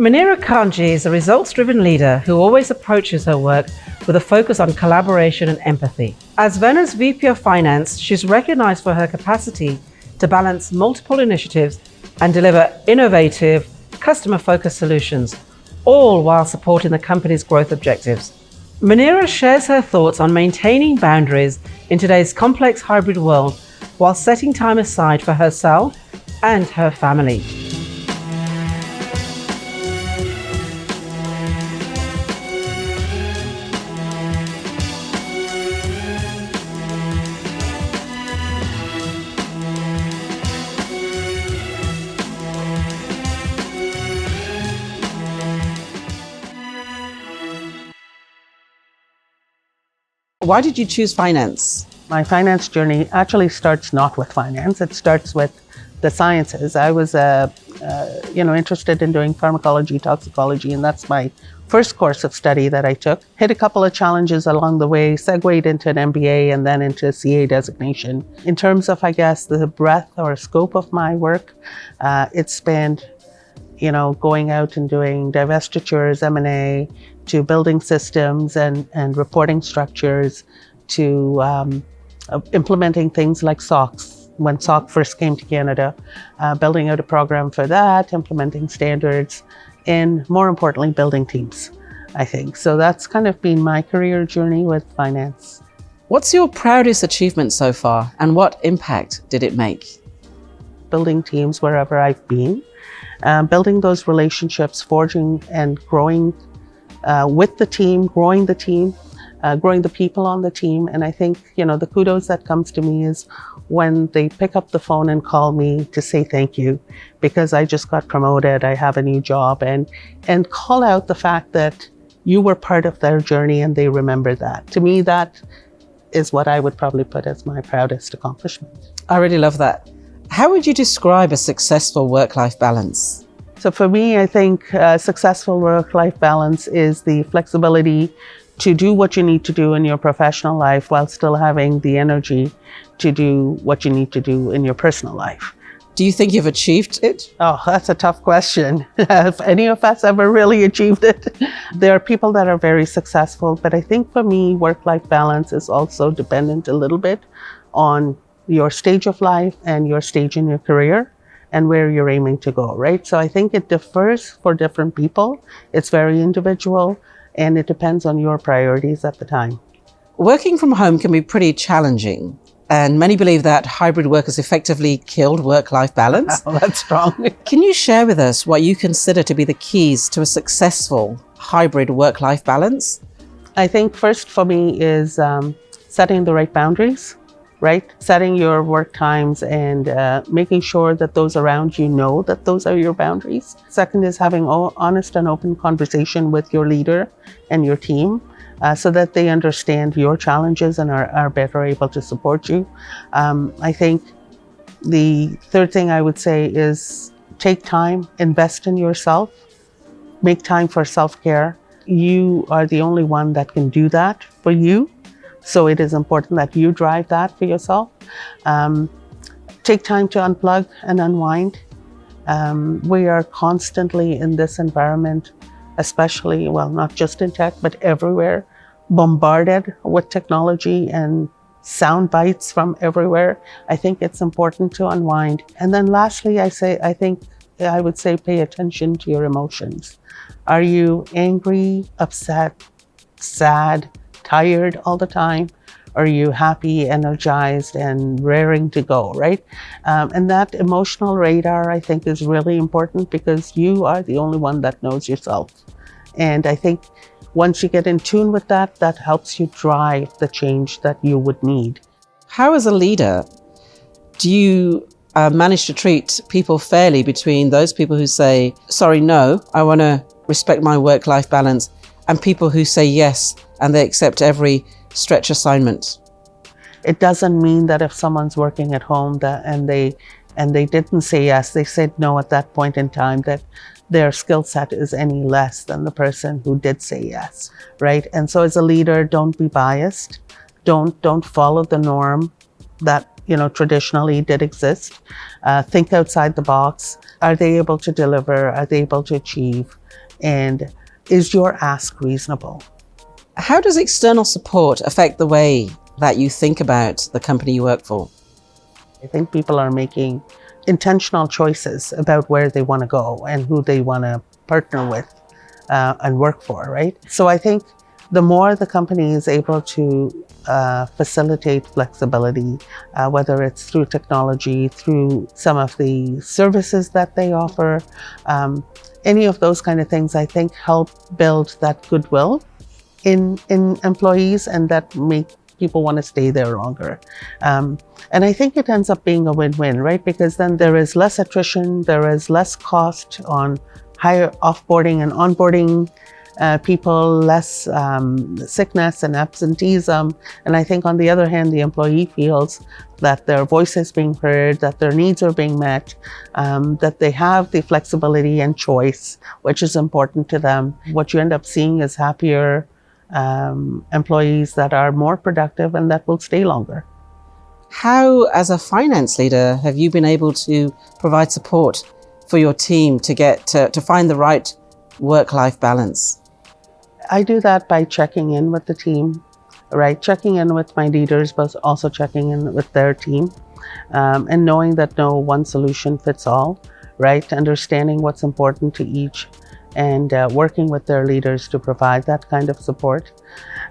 Muneerah Kanji is a results-driven leader who always approaches her work with a focus on collaboration and empathy. As Vena's VP of Finance, she's recognized for her capacity to balance multiple initiatives and deliver innovative, customer-focused solutions, all while supporting the company's growth objectives. Muneerah shares her thoughts on maintaining boundaries in today's complex hybrid world while setting time aside for herself and her family. Why did you choose finance? My finance journey actually starts not with finance, it starts with the sciences. I was interested in doing pharmacology, toxicology, and that's my first course of study that I took. Hit a couple of challenges along the way, segued into an MBA and then into a CA designation. In terms of, I guess, the breadth or scope of my work, it spanned going out and doing divestitures, M&A, to building systems and reporting structures, to implementing things like SOX, when SOC first came to Canada, building out a program for that, implementing standards, and more importantly, building teams, I think. So that's kind of been my career journey with finance. What's your proudest achievement so far, and what impact did it make? Building teams wherever I've been, building those relationships, forging and growing with the team, growing the team, growing the people on the team. And I think, the kudos that comes to me is when they pick up the phone and call me to say thank you because I just got promoted, I have a new job, and call out the fact that you were part of their journey and they remember that. To me, that is what I would probably put as my proudest accomplishment. I really love that. How would you describe a successful work-life balance? So for me, I think successful work-life balance is the flexibility to do what you need to do in your professional life while still having the energy to do what you need to do in your personal life. Do you think you've achieved it? Oh, that's a tough question. Have any of us ever really achieved it? There are people that are very successful, but I think for me, work-life balance is also dependent a little bit on your stage of life and your stage in your career and where you're aiming to go, right? So I think it differs for different people. It's very individual and it depends on your priorities at the time. Working from home can be pretty challenging, and many believe that hybrid work has effectively killed work-life balance. Oh, that's strong. Can you share with us what you consider to be the keys to a successful hybrid work-life balance? I think first for me is setting the right boundaries, right? Setting your work times and making sure that those around you know that those are your boundaries. Second is having honest and open conversation with your leader and your team so that they understand your challenges and are better able to support you. I think the third thing I would say is take time, invest in yourself, make time for self-care. You are the only one that can do that for you. So it is important that you drive that for yourself. Take time to unplug and unwind. We are constantly in this environment, especially, well, not just in tech, but everywhere, bombarded with technology and sound bites from everywhere. I think it's important to unwind. And then lastly, I would say pay attention to your emotions. Are you angry, upset, sad, tired all the time? Are you happy, energized, and raring to go, right? And that emotional radar, I think, is really important because you are the only one that knows yourself. And I think once you get in tune with that, that helps you drive the change that you would need. How, as a leader, do you manage to treat people fairly between those people who say, sorry, no, I want to respect my work-life balance, and people who say yes and they accept every stretch assignment? It doesn't mean that if someone's working at home and they didn't say yes, they said no at that point in time, that their skill set is any less than the person who did say yes, right? And so as a leader, don't be biased. Don't follow the norm that traditionally did exist. Think outside the box. Are they able to deliver? Are they able to achieve? And is your ask reasonable? How does external support affect the way that you think about the company you work for? I think people are making intentional choices about where they want to go and who they want to partner with and work for, right? So I think the more the company is able to facilitate flexibility, whether it's through technology, through some of the services that they offer, any of those kind of things, I think help build that goodwill in employees, and that make people want to stay there longer. And I think it ends up being a win-win, right? Because then there is less attrition, there is less cost on higher offboarding and onboarding people, less sickness and absenteeism. And I think on the other hand, the employee feels that their voice is being heard, that their needs are being met, that they have the flexibility and choice, which is important to them. What you end up seeing is happier employees that are more productive and that will stay longer. How, as a finance leader, have you been able to provide support for your team to get to find the right work-life balance? I do that by checking in with the team, right? Checking in with my leaders, but also checking in with their team, and knowing that no one solution fits all, right? Understanding what's important to each and working with their leaders to provide that kind of support.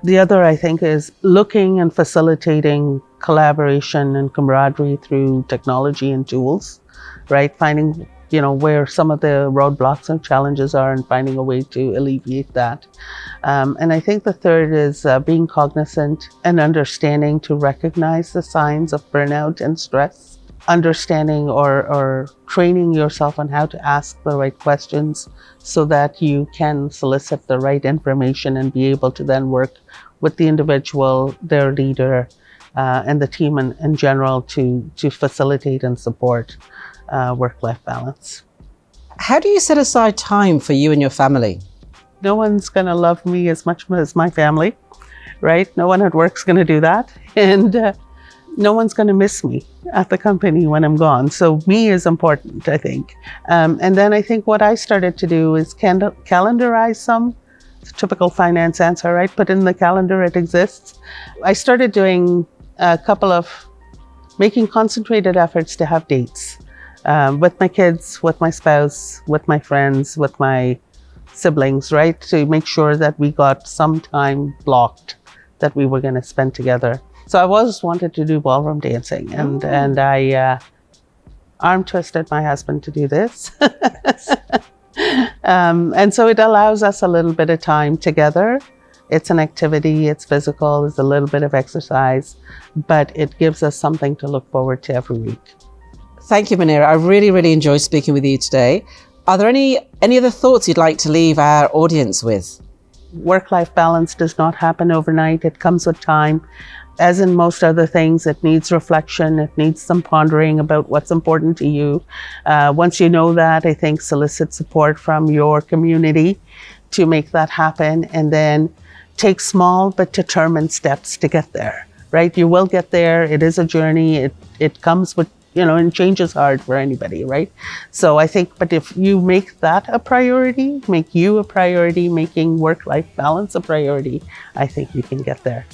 The other, I think, is looking and facilitating collaboration and camaraderie through technology and tools, right? Finding, where some of the roadblocks and challenges are and finding a way to alleviate that. And I think the third is being cognizant and understanding to recognize the signs of burnout and stress. Understanding or training yourself on how to ask the right questions so that you can solicit the right information and be able to then work with the individual, their leader, and the team in general to facilitate and support work-life balance. How do you set aside time for you and your family? No one's going to love me as much as my family, right? No one at work's going to do that. And no one's going to miss me at the company when I'm gone. So me is important, I think. And then I think what I started to do is calendarize some. It's a typical finance answer, right? Put in the calendar, it exists. I started doing a couple of making concentrated efforts to have dates with my kids, with my spouse, with my friends, with my siblings, right? To make sure that we got some time blocked that we were going to spend together. So I always wanted to do ballroom dancing, and I arm twisted my husband to do this. And so it allows us a little bit of time together. It's an activity, it's physical, it's a little bit of exercise, but it gives us something to look forward to every week. Thank you, Muneerah. I really, really enjoyed speaking with you today. Are there any other thoughts you'd like to leave our audience with? Work-life balance does not happen overnight. It comes with time. As in most other things, it needs reflection. It needs some pondering about what's important to you. Once you know that, I think solicit support from your community to make that happen, and then take small but determined steps to get there, right? You will get there. It is a journey. It comes with, and change is hard for anybody, right? So I think, but if you make that a priority, make you a priority, making work-life balance a priority, I think you can get there.